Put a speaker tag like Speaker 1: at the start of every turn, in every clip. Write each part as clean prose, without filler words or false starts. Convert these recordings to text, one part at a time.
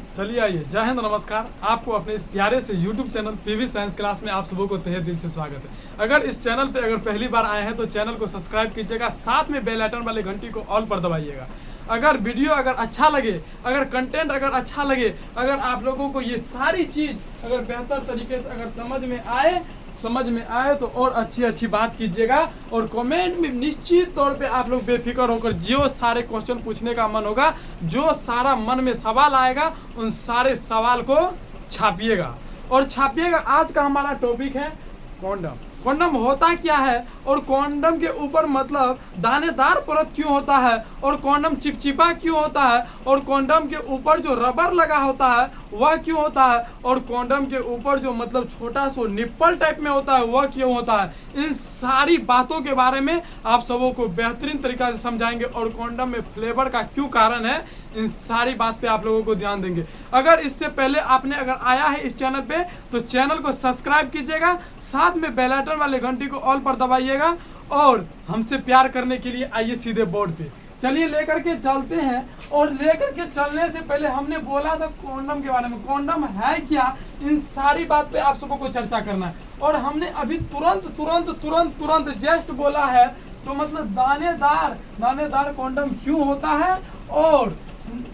Speaker 1: चलिए आइए, जय हिंद, नमस्कार। आपको अपने इस प्यारे से YouTube channel PV science class में आप सबों को तहे दिल से स्वागत है। अगर इस चैनल पे अगर पहली बार आए हैं तो चैनल को सब्सक्राइब कीजिएगा, साथ में बेल आइकन वाले घंटी को ऑल पर दबाइएगा। अगर वीडियो अगर अच्छा लगे, अगर कंटेंट अगर अच्छा लगे, अगर आप लोगों को ये सारी चीज़ अगर बेहतर तरीके से अगर समझ में आए तो और अच्छी बात कीजिएगा। और कमेंट में निश्चित तौर पे आप लोग बेफिक्र होकर जो सारे क्वेश्चन पूछने का मन होगा, जो सारा मन में सवाल आएगा, उन सारे सवाल को छापिएगा और छापिएगा। आज का हमारा टॉपिक है कॉन्डम। कॉन्डम होता क्या है और कॉन्डम के ऊपर मतलब दानेदार परत क्यों होता है और कॉन्डम चिपचिपा क्यों होता है और कॉन्डम के ऊपर जो रबर लगा होता है वह क्यों होता है और कॉन्डम के ऊपर जो मतलब छोटा सा निप्पल टाइप में होता है वह क्यों होता है। इन सारी बातों के बारे में आप सबों को बेहतरीन तरीका से समझाएंगे और कॉन्डम में फ्लेवर का क्यों कारण है, इन सारी बात पे आप लोगों को ध्यान देंगे। अगर इससे पहले आपने अगर आया है इस चैनल पे तो चैनल को सब्सक्राइब कीजिएगा, साथ में बेल आइकन वाले घंटी को ऑल पर दबाइएगा और हमसे प्यार करने के लिए आइए सीधे बोर्ड पे। चलिए लेकर के चलते हैं। और लेकर के चलने से पहले हमने बोला था कॉन्डम के बारे में, कॉन्डम है क्या, इन सारी बात पे आप सबको को चर्चा करना है। और हमने अभी तुरंत जस्ट बोला है तो मतलब दानेदार कॉन्डम क्यों होता है और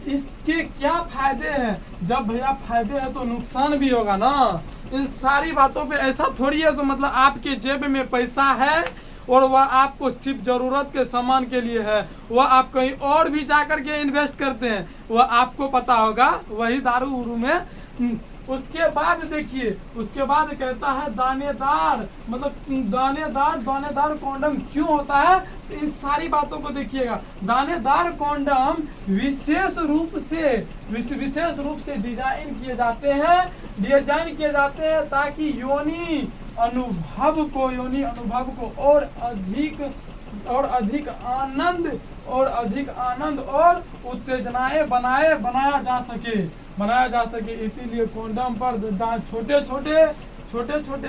Speaker 1: इसके क्या फायदे हैं। जब भैया फायदे हैं तो नुकसान भी होगा ना। इन सारी बातों पे ऐसा थोड़ी है तो मतलब आपके जेब में पैसा है और वह आपको सिर्फ जरूरत के सामान के लिए है, वह आप कहीं और भी जाकर के इन्वेस्ट करते हैं, वह आपको पता होगा, वही दारू उरू में। उसके बाद देखिए, उसके बाद कहता है दानेदार मतलब दानेदार कॉन्डम क्यों होता है। तो इन सारी बातों को देखिएगा। दानेदार कॉन्डम विशेष रूप से डिजाइन किए जाते हैं ताकि योनि अनुभव को और अधिक आनंद और उत्तेजनाएं बनाया जा सके। इसीलिए कॉन्डम पर छोटे छोटे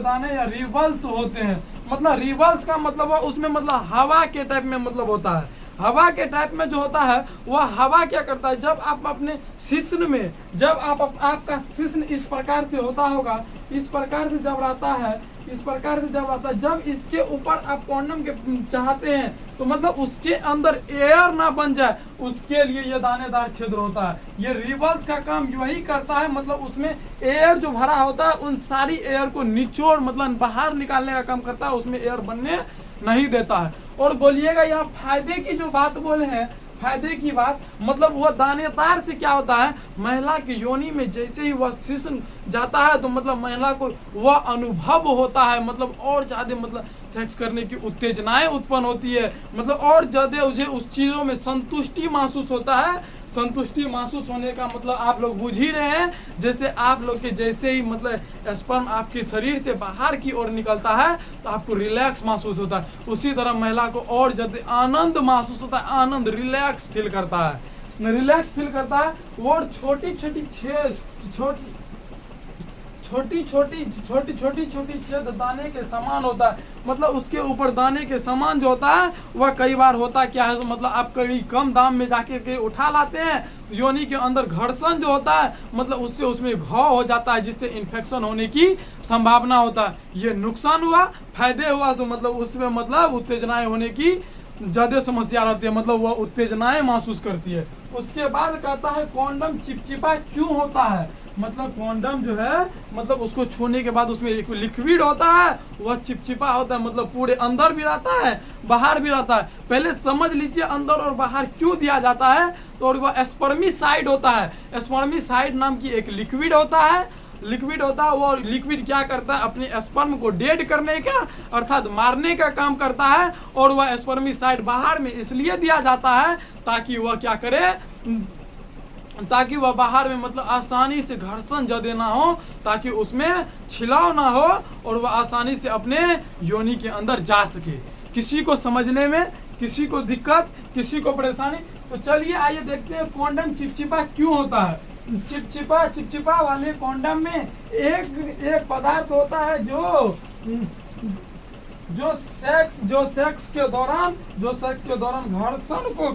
Speaker 1: दाने या रिबल्स होते हैं। मतलब रिबल्स का मतलब उसमें मतलब हवा के टाइप में मतलब होता है। हवा के टाइप में जो होता है वह हवा क्या करता है, जब आप अपने शिश्न में जब आपका शिश्न इस प्रकार से होता होगा, इस प्रकार से जब रहता है, जब इसके ऊपर आप कॉन्डम के चाहते हैं तो मतलब उसके अंदर एयर ना बन जाए, उसके लिए ये दानेदार छिद्र होता है। ये रिबल्स का काम यही करता है, मतलब उसमें एयर जो भरा होता है उन सारी एयर को निचोड़ मतलब बाहर निकालने का काम करता है, उसमें एयर बनने नहीं देता है। और बोलिएगा यहाँ फायदे की जो बात बोले हैं, फायदे की बात मतलब वह दानेदार से क्या होता है, महिला की योनि में जैसे ही वह शिश्न जाता है तो मतलब महिला को वह अनुभव होता है, मतलब और ज़्यादा मतलब सेक्स करने की उत्तेजनाएं उत्पन्न होती है, मतलब और ज़्यादा मुझे उस चीज़ों में संतुष्टि महसूस होता है। संतुष्टि महसूस होने का मतलब आप लोग बुझ ही रहे हैं, जैसे आप लोग के जैसे ही मतलब स्पर्म आपके शरीर से बाहर की ओर निकलता है तो आपको रिलैक्स महसूस होता है, उसी तरह महिला को और ज़्यादा आनंद महसूस होता है, आनंद रिलैक्स फील करता है। और छोटी छोटी छेद दाने के समान होता है। मतलब उसके ऊपर दाने के समान जो होता है वह कई बार होता क्या है तो मतलब आप कहीं कम दाम में जाके के उठा लाते हैं, योनि के अंदर घर्षण जो होता है मतलब उससे उसमें घाव हो जाता है, जिससे इन्फेक्शन होने की संभावना होता है। ये नुकसान हुआ। फायदे हुआ तो मतलब उसमें मतलब उत्तेजनाएं होने की ज़्यादा समस्या रहती है, मतलब वह उत्तेजनाएं महसूस करती है। उसके बाद कहता है कॉन्डम चिपचिपा क्यों होता है। मतलब कॉन्डम जो है मतलब उसको छूने के बाद उसमें एक लिक्विड होता है, वह चिपचिपा होता है, मतलब पूरे अंदर भी रहता है बाहर भी रहता है। पहले समझ लीजिए अंदर और बाहर क्यों दिया जाता है। तो वह स्पर्मिसाइड होता है। स्पर्मिसाइड नाम की एक लिक्विड होता है। वो लिक्विड क्या करता है, अपने स्पर्म को डेड करने का अर्थात मारने का काम करता है। और वह स्पर्मिसाइड बाहर में इसलिए दिया जाता है ताकि वह क्या करे, ताकि वह बाहर में मतलब आसानी से घर्षण ज़्यादा ना हो, ताकि उसमें छिलाव ना हो और वह आसानी से अपने योनि के अंदर जा सके। किसी को समझने में, किसी को दिक्कत, किसी को परेशानी। तो चलिए आइए देखते हैं कॉन्डम चिपचिपा क्यों होता है। चिपचिपा वाले कॉन्डम में एक पदार्थ होता है जो सेक्स के दौरान घर्षण को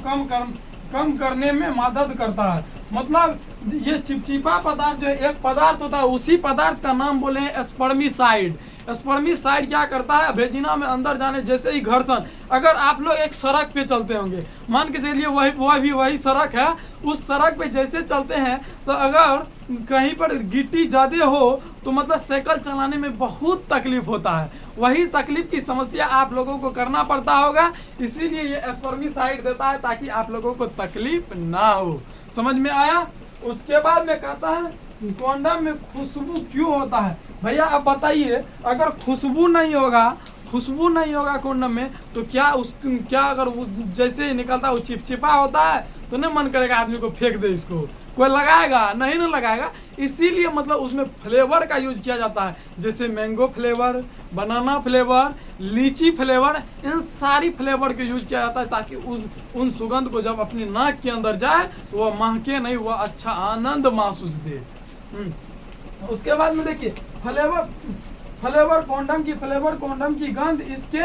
Speaker 1: कम करने में मदद करता है। मतलब ये चिपचिपा पदार्थ जो है, एक पदार्थ होता है, उसी पदार्थ का नाम बोले हैं स्पर्मिसाइड। स्पर्मिसाइड क्या करता है, वेजिना में अंदर जाने जैसे ही घर्षण, अगर आप लोग एक सड़क पे चलते होंगे, मान के चलिए वही सड़क है, उस सड़क पे जैसे चलते हैं तो अगर कहीं पर गिट्टी ज़्यादा हो तो मतलब साइकिल चलाने में बहुत तकलीफ होता है। वही तकलीफ की समस्या आप लोगों को करना पड़ता होगा, इसीलिए ये स्पर्मिसाइड देता है ताकि आप लोगों को तकलीफ ना हो। समझ में आया। उसके बाद में कहता है कॉन्डम में खुशबू क्यों होता है। भैया आप बताइए, अगर खुशबू नहीं होगा कॉन्डम में तो क्या अगर वो जैसे ही निकलता है वो चिपचिपा होता है तो नहीं मन करेगा आदमी को फेंक दे इसको, कोई लगाएगा नहीं ना लगाएगा। इसीलिए मतलब उसमें फ्लेवर का यूज किया जाता है, जैसे मैंगो फ्लेवर, बनाना फ्लेवर, लीची फ्लेवर, इन सारी फ्लेवर के यूज किया जाता है ताकि उन सुगंध को जब अपनी नाक के अंदर जाए तो वह महके नहीं, वह अच्छा आनंद महसूस दे। उसके बाद में देखिए फ्लेवर कॉन्डम की गंध इसके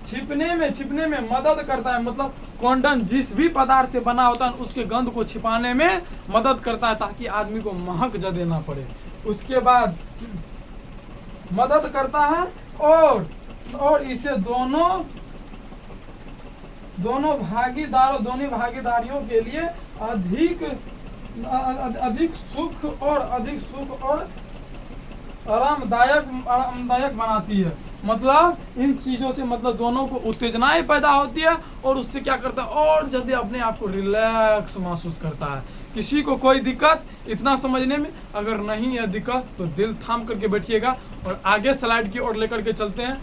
Speaker 1: छिपने में मदद करता है। मतलब कॉन्डम जिस भी पदार्थ से बना होता है उसके गंध को छिपाने में मदद करता है ताकि आदमी को महक ज्यादा ना पड़े। उसके बाद मदद करता है और इसे दोनों भागीदारियों के लिए अधिक सुख और आरामदायक बनाती है। मतलब इन चीज़ों से मतलब दोनों को उत्तेजनाएं पैदा होती है और उससे क्या करता है और जल्दी अपने आप को रिलैक्स महसूस करता है। किसी को कोई दिक्कत इतना समझने में, अगर नहीं है दिक्कत तो दिल थाम करके बैठिएगा और आगे स्लाइड की ओर लेकर के चलते हैं।